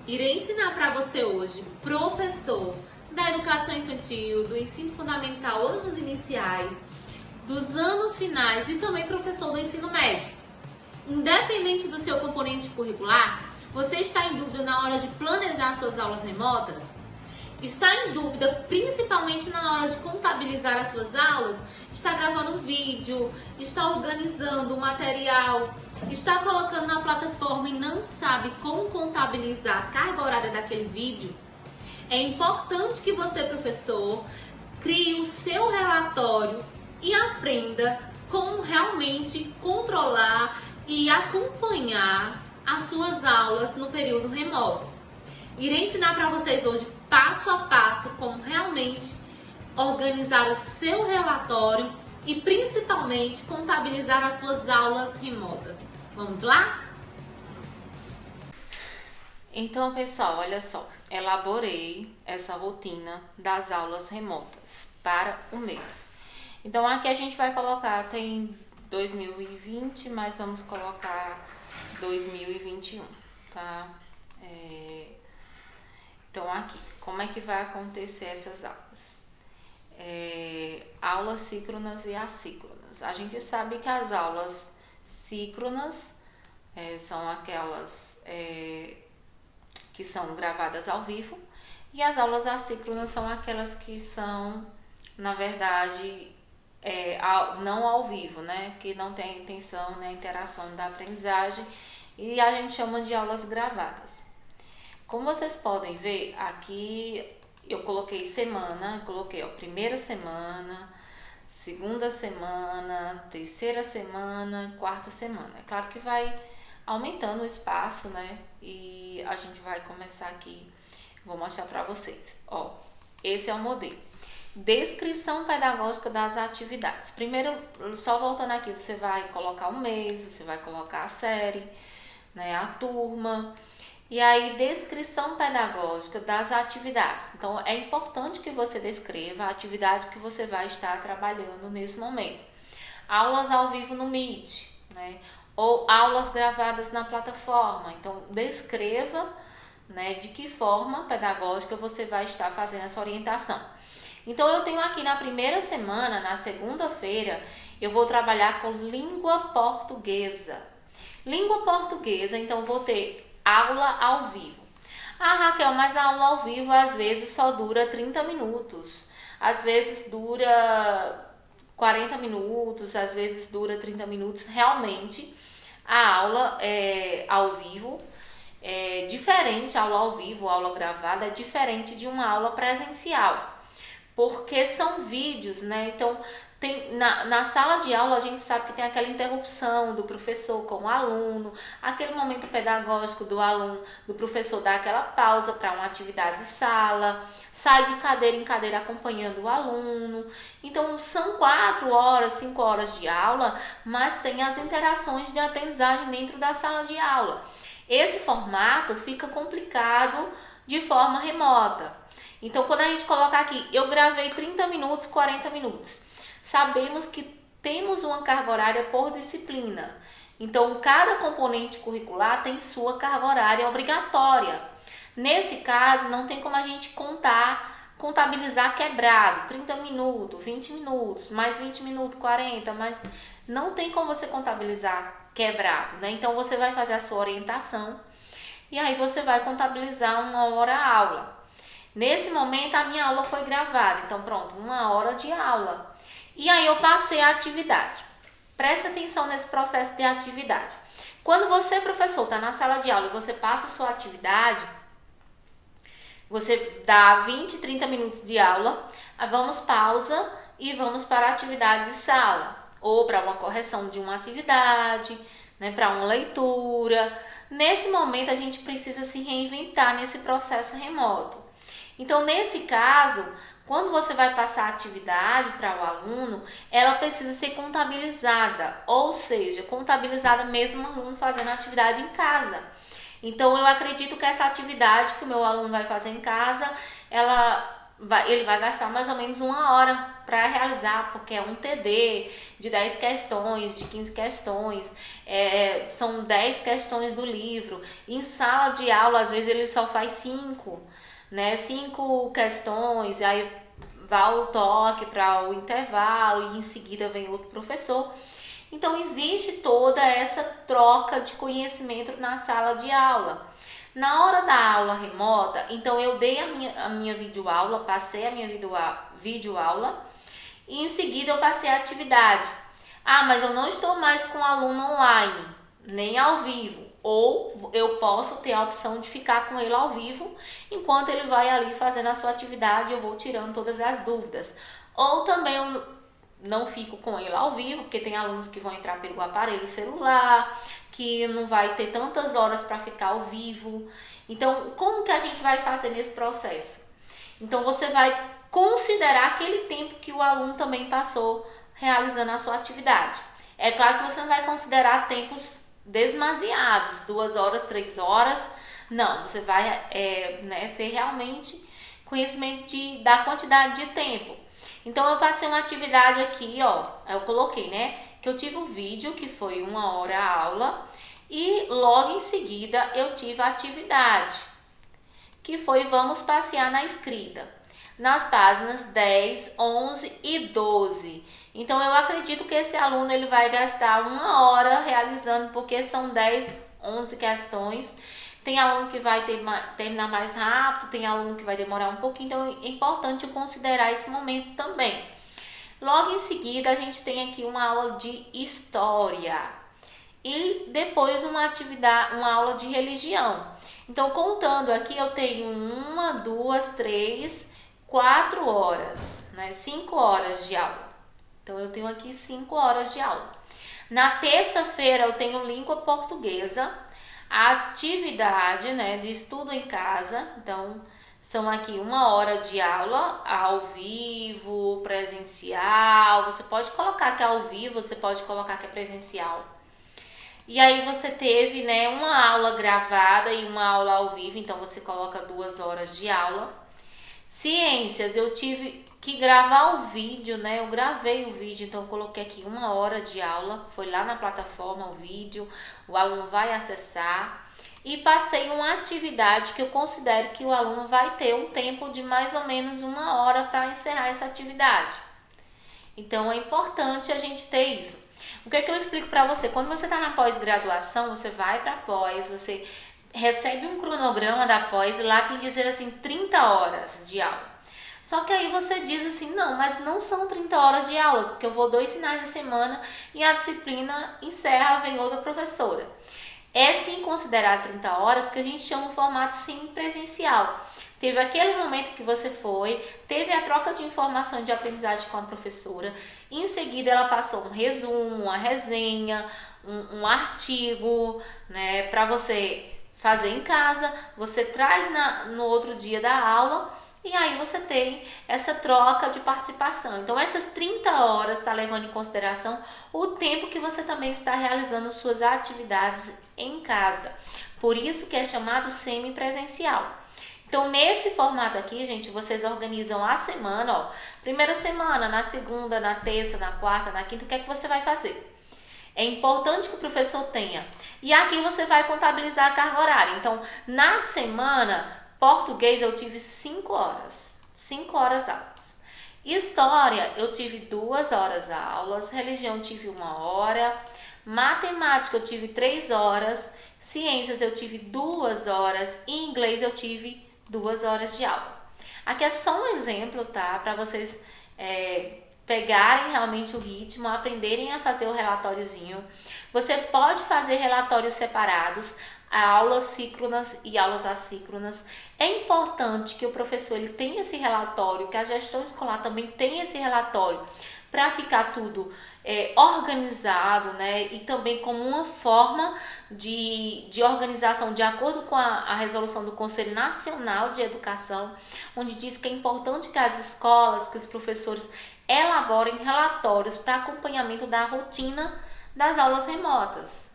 Irei ensinar para você hoje, professor da educação infantil, do ensino fundamental, anos iniciais, dos anos finais e também professor do ensino médio. Independente do seu componente curricular, você está em dúvida na hora de planejar suas aulas remotas? Está em dúvida principalmente na hora de contabilizar as suas aulas? Está gravando um vídeo, está organizando o material, está colocando na plataforma e não sabe como contabilizar a carga horária daquele vídeo? É importante que você, professor, crie o seu relatório e aprenda como realmente controlar e acompanhar as suas aulas no período remoto. Irei ensinar para vocês hoje, passo a passo, como realmente organizar o seu relatório e principalmente contabilizar as suas aulas remotas. Vamos lá? Então, pessoal, olha só, elaborei essa rotina das aulas remotas para o mês. Então, aqui a gente vai colocar, tem 2020, mas vamos colocar 2021, tá? Então, aqui, como é que vai acontecer essas aulas? Aulas síncronas e assíncronas. A gente sabe que as aulas síncronas são aquelas que são gravadas ao vivo, e as aulas assíncronas são aquelas que são, na verdade, não ao vivo, né? Que não tem a intenção, né, a interação da aprendizagem, e a gente chama de aulas gravadas. Como vocês podem ver, aqui eu coloquei semana, coloquei primeira semana, segunda semana, terceira semana, quarta semana. É claro que vai aumentando o espaço, né? E a gente vai começar aqui, vou mostrar para vocês. Ó, esse é o modelo. Descrição pedagógica das atividades. Primeiro, só voltando aqui, você vai colocar o mês, você vai colocar a série, né, a turma. E aí, descrição pedagógica das atividades. Então, é importante que você descreva a atividade que você vai estar trabalhando nesse momento. Aulas ao vivo no Meet, né? Ou aulas gravadas na plataforma. Então, descreva, né, de que forma pedagógica você vai estar fazendo essa orientação. Então, eu tenho aqui na primeira semana, na segunda-feira, eu vou trabalhar com língua portuguesa. Língua portuguesa, então, vou ter aula ao vivo. Ah, Raquel, mas a aula ao vivo às vezes só dura 30 minutos. Às vezes dura 40 minutos, às vezes dura 30 minutos. Realmente, a aula ao vivo é diferente, a aula ao vivo, a aula gravada é diferente de uma aula presencial, porque são vídeos, né? Então, na sala de aula a gente sabe que tem aquela interrupção do professor com o aluno, aquele momento pedagógico do aluno, do professor dar aquela pausa para uma atividade de sala, sai de cadeira em cadeira acompanhando o aluno. Então, são 4 horas, 5 horas de aula, mas tem as interações de aprendizagem dentro da sala de aula. Esse formato fica complicado de forma remota. Então, quando a gente coloca aqui, eu gravei 30 minutos, 40 minutos. Sabemos que temos uma carga horária por disciplina. Então, cada componente curricular tem sua carga horária obrigatória. Nesse caso, não tem como a gente contabilizar quebrado, 30 minutos, 20 minutos, mais 20 minutos, 40, mas não tem como você contabilizar quebrado, né? Então, você vai fazer a sua orientação e aí você vai contabilizar uma hora aula. Nesse momento, a minha aula foi gravada, então pronto, 1 hora de aula. E aí eu passei a atividade. Preste atenção nesse processo de atividade. Quando você, professor, está na sala de aula e você passa a sua atividade, você dá 20, 30 minutos de aula, vamos pausa e vamos para a atividade de sala, ou para uma correção de uma atividade, né, para uma leitura. Nesse momento, a gente precisa se reinventar nesse processo remoto. Então, nesse caso, quando você vai passar a atividade para o aluno, ela precisa ser contabilizada, ou seja, contabilizada mesmo o aluno fazendo a atividade em casa. Então, eu acredito que essa atividade que o meu aluno vai fazer em casa, ela ele vai gastar mais ou menos 1 hora para realizar, porque é um TD de 10 questões, de 15 questões, são 10 questões do livro. Em sala de aula, às vezes ele só faz 5, né? 5 questões, aí vai o toque para o intervalo e em seguida vem outro professor. Então existe toda essa troca de conhecimento na sala de aula. Na hora da aula remota, então eu dei a minha videoaula, passei a minha videoaula e em seguida eu passei a atividade. Ah, mas eu não estou mais com o aluno online, nem ao vivo. Ou eu posso ter a opção de ficar com ele ao vivo, enquanto ele vai ali fazendo a sua atividade, eu vou tirando todas as dúvidas. Ou também eu não fico com ele ao vivo, porque tem alunos que vão entrar pelo aparelho celular, que não vai ter tantas horas para ficar ao vivo. Então, como que a gente vai fazer nesse processo? Então, você vai considerar aquele tempo que o aluno também passou realizando a sua atividade. É claro que você não vai considerar tempos demasiados, 2 horas, 3 horas. Não, você vai ter realmente conhecimento da quantidade de tempo. Então, eu passei uma atividade aqui, ó, eu coloquei, né, que eu tive o vídeo, que foi 1 hora a aula, e logo em seguida eu tive a atividade, que foi vamos passear na escrita, nas páginas 10, 11 e 12. Então, eu acredito que esse aluno ele vai gastar 1 hora realizando, porque são 10, 11 questões. Tem aluno que vai terminar mais rápido, tem aluno que vai demorar um pouquinho, então é importante considerar esse momento também. Logo em seguida, a gente tem aqui uma aula de história e depois uma aula de religião. Então, contando aqui, eu tenho 1, 2, 3, 4 horas, né? 5 horas de aula. Então, eu tenho aqui 5 horas de aula. Na terça-feira, eu tenho língua portuguesa, a atividade, né, de estudo em casa. Então, são aqui 1 hora de aula ao vivo, presencial. Você pode colocar que é ao vivo, você pode colocar que é presencial. E aí você teve, né, uma aula gravada e uma aula ao vivo, então você coloca 2 horas de aula. Ciências, eu tive que gravar o vídeo, né? Eu gravei o vídeo, então eu coloquei aqui 1 hora de aula. Foi lá na plataforma o vídeo, o aluno vai acessar. E passei uma atividade que eu considero que o aluno vai ter um tempo de mais ou menos 1 hora para encerrar essa atividade. Então é importante a gente ter isso. O que é que eu explico para você? Quando você está na pós-graduação, você vai para a pós, você recebe um cronograma da pós e lá tem dizer assim 30 horas de aula. Só que aí você diz assim, não, mas não são 30 horas de aulas, porque eu vou 2 finais de semana e a disciplina encerra, vem outra professora. É sim considerar 30 horas, porque a gente chama um formato sim presencial. Teve aquele momento que você foi, teve a troca de informação de aprendizagem com a professora, em seguida ela passou um resumo, uma resenha, um artigo, né, para você fazer em casa, você traz no outro dia da aula e aí você tem essa troca de participação. Então essas 30 horas está levando em consideração o tempo que você também está realizando suas atividades em casa. Por isso que é chamado semipresencial. Então nesse formato aqui, gente, vocês organizam a semana, ó. Primeira semana, na segunda, na terça, na quarta, na quinta, o que é que você vai fazer? É importante que o professor tenha. E aqui você vai contabilizar a carga horária. Então, na semana, português eu tive 5 horas. 5 horas aulas. História, eu tive 2 horas aulas. Religião, tive 1 hora. Matemática, eu tive 3 horas. Ciências, eu tive 2 horas. E inglês, eu tive 2 horas de aula. Aqui é só um exemplo, tá? Para vocês pegarem realmente o ritmo, aprenderem a fazer o relatóriozinho. Você pode fazer relatórios separados, aulas síncronas e aulas assíncronas. É importante que o professor ele tenha esse relatório, que a gestão escolar também tenha esse relatório, para ficar tudo organizado, né? E também como uma forma de organização de acordo com a resolução do Conselho Nacional de Educação, onde diz que é importante que as escolas, que os professores elaborem relatórios para acompanhamento da rotina das aulas remotas.